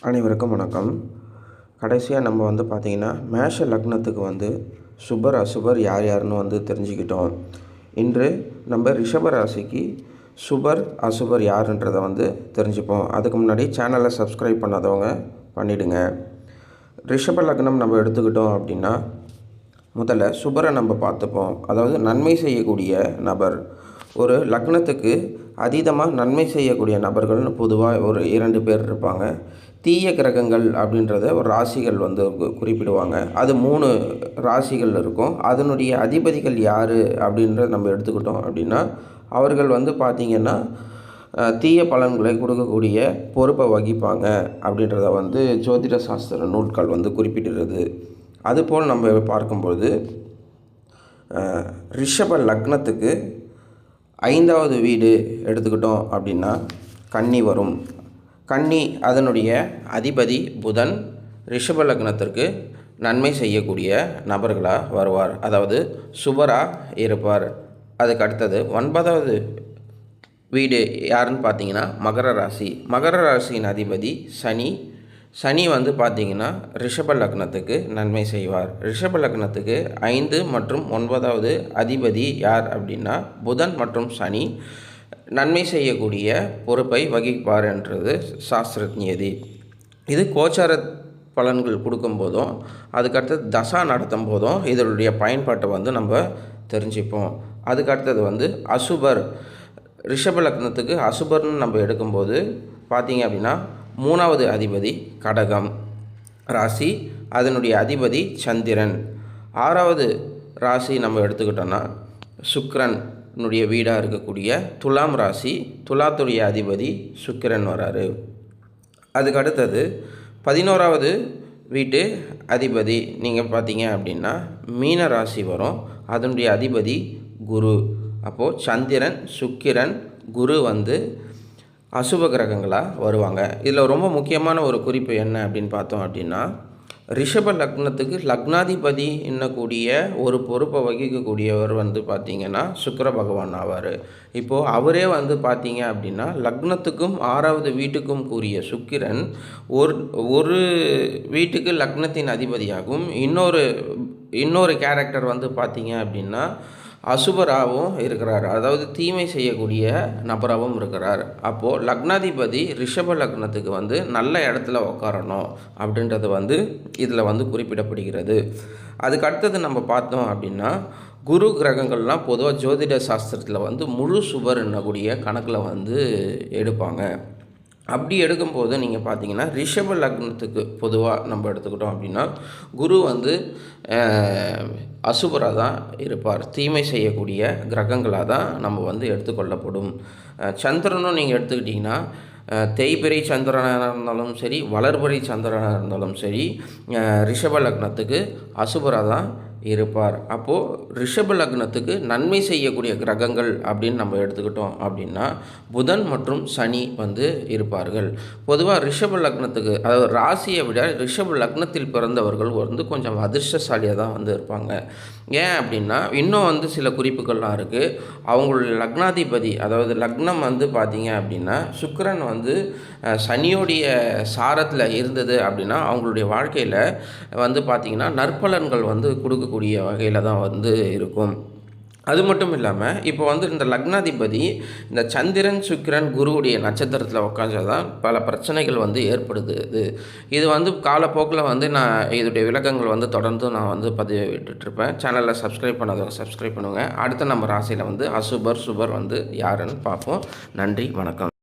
அனைவருக்கும் வணக்கம். கடைசியாக நம்ம பார்த்திங்கன்னா மேஷ லக்னத்துக்கு சுபர் அசுபர் யார் யாருன்னு தெரிஞ்சுக்கிட்டோம். இன்று நம்ம ரிஷப ராசிக்கு சுபர் அசுபர் யாருன்றதை தெரிஞ்சுப்போம். அதுக்கு முன்னாடி சேனலை சப்ஸ்கிரைப் பண்ணாதவங்க பண்ணிவிடுங்க. ரிஷப லக்னம் நம்ம எடுத்துக்கிட்டோம் அப்படின்னா முதல்ல சுபரை நம்ம பார்த்துப்போம். அதாவது நன்மை செய்யக்கூடிய நபர். ஒரு லக்னத்துக்கு அதீதமாக நன்மை செய்யக்கூடிய நபர்கள்னு பொதுவாக ஒரு 2 பேர் இருப்பாங்க. தீய கிரகங்கள் அப்படின்றத ஒரு ராசிகள் குறிப்பிடுவாங்க. அது 3 ராசிகள் இருக்கும். அதனுடைய அதிபதிகள் யார் அப்படின்றத நம்ம எடுத்துக்கிட்டோம் அப்படின்னா அவர்கள் பார்த்திங்கன்னா தீய பலன்களை கொடுக்கக்கூடிய பொறுப்பை வகிப்பாங்க அப்படின்றத ஜோதிட சாஸ்திர நூல்கள் குறிப்பிடுறது. அதுபோல் நம்ம பார்க்கும்போது ரிஷப லக்னத்துக்கு 5வது வீடு எடுத்துக்கிட்டோம் அப்படின்னா கன்னி வரும். கன்னி அதனுடைய அதிபதி புதன் ரிஷப லக்னத்திற்கு நன்மை செய்யக்கூடிய நபர்களாக வருவார். அதாவது சுபராக இருப்பார். அதுக்கு அடுத்தது 9வது வீடு யாருன்னு பார்த்தீங்கன்னா மகர ராசி. மகர ராசியின் அதிபதி சனி. சனி பார்த்திங்கன்னா ரிஷப லக்னத்துக்கு நன்மை செய்வார். ரிஷப லக்னத்துக்கு 5 மற்றும் 9வது அதிபதி யார் அப்படின்னா புதன் மற்றும் சனி நன்மை செய்யக்கூடிய பொறுப்பை வகிப்பார் என்றது சாஸ்திர நியதி. இது கோச்சார பலன்கள் கொடுக்கும்போதும் அதுக்கடுத்தது தசா நடத்தும் போதும் இதனுடைய பயன்பாட்டை நம்ம தெரிஞ்சுப்போம். அதுக்கடுத்தது அசுபர். ரிஷப லக்னத்துக்கு அசுபர்னு நம்ம எடுக்கும்போது பார்த்திங்க அப்படின்னா 3வது அதிபதி கடகம் ராசி. அதனுடைய அதிபதி சந்திரன். 6வது ராசி நம்ம எடுத்துக்கிட்டோன்னா சுக்கிரனுடைய வீடாக இருக்கக்கூடிய துலாம் ராசி. துலாத்துடைய அதிபதி சுக்கிரன் வராரு. அதுக்கு அடுத்தது 11வது வீட்டு அதிபதி நீங்கள் பார்த்தீங்க அப்படின்னா மீன ராசி வரும். அதனுடைய அதிபதி குரு. அப்போது சந்திரன் சுக்கிரன் குரு அசுப கிரகங்களாக வருவாங்க. இதில் ரொம்ப முக்கியமான ஒரு குறிப்பு என்ன அப்படின்னு பார்த்தோம் அப்படின்னா ரிஷப லக்னத்துக்கு லக்னாதிபதி என்னக்கூடிய ஒரு பொறுப்பை வகிக்கக்கூடியவர் பார்த்திங்கன்னா சுக்கிர பகவான் ஆவார். இப்போது அவரே பார்த்திங்க அப்படின்னா லக்னத்துக்கும் 6வது வீட்டுக்கும் கூறிய சுக்கிரன் ஒரு வீட்டுக்கு லக்னத்தின் அதிபதியாகவும் இன்னொரு கேரக்டர் பார்த்திங்க அப்படின்னா அசுபராகவும் இருக்கிறார். அதாவது தீமை செய்யக்கூடிய நபராகவும் இருக்கிறார். அப்போது லக்னாதிபதி ரிஷப லக்னத்துக்கு நல்ல இடத்துல உட்காரணும் அப்படின்றது இதில் குறிப்பிடப்படுகிறது. அதுக்கு அடுத்தது நம்ம பார்த்தோம் அப்படின்னா குரு கிரகங்கள்லாம் பொதுவாக ஜோதிட சாஸ்திரத்தில் முழு சுபர் என்னக்கூடிய கணக்கில் எடுப்பாங்க. அப்படி எடுக்கும்போது நீங்கள் பார்த்தீங்கன்னா ரிஷப லக்னத்துக்கு பொதுவாக நம்ம எடுத்துக்கிட்டோம் அப்படின்னா குரு அசுபராக தான் இருப்பார். தீமை செய்யக்கூடிய கிரகங்களாக தான் நம்ம எடுத்துக்கொள்ளப்படும். சந்திரனும் நீங்கள் எடுத்துக்கிட்டிங்கன்னா தேய்பிறை சந்திரனாக இருந்தாலும் சரி வளர்பிறை சந்திரனாக இருந்தாலும் சரி ரிஷப லக்னத்துக்கு அசுபராக தான் இருப்பார். அப்போது ரிஷப லக்னத்துக்கு நன்மை செய்யக்கூடிய கிரகங்கள் அப்படின்னு நம்ம எடுத்துக்கிட்டோம் அப்படின்னா புதன் மற்றும் சனி இருப்பார்கள். பொதுவாக ரிஷப லக்னத்துக்கு அதாவது ராசியை விட ரிஷப லக்னத்தில் பிறந்தவர்கள் கொஞ்சம் அதிர்ஷ்டசாலியாக தான் இருப்பாங்க. ஏன் அப்படின்னா இன்னும் சில குறிப்புகள்லாம் இருக்குது. அவங்களுடைய லக்னாதிபதி அதாவது லக்னம் பார்த்தீங்க அப்படின்னா சுக்கிரன் சனியோடைய சாரத்தில் இருந்தது அப்படின்னா அவங்களுடைய வாழ்க்கையில் பார்த்திங்கன்னா நற்பலன்கள் கொடுக்கக்கூடிய வகையில் தான் இருக்கும். அது மட்டும் இல்லாமல் இப்போ இந்த லக்னாதிபதி இந்த சந்திரன் சுக்கிரன் குருவுடைய நட்சத்திரத்தில் உட்காந்தாதான் பல பிரச்சனைகள் ஏற்படுது. இது காலப்போக்கில் நான் இதோடைய விளக்கங்கள் தொடர்ந்து நான் பதிவு விட்டுட்ருப்பேன். சேனலில் சப்ஸ்கிரைப் பண்ணாதவங்க சப்ஸ்கிரைப் பண்ணுங்கள். அடுத்த நம்ம ராசியில் அசுபர் சுபர் யாருன்னு பார்ப்போம். நன்றி, வணக்கம்.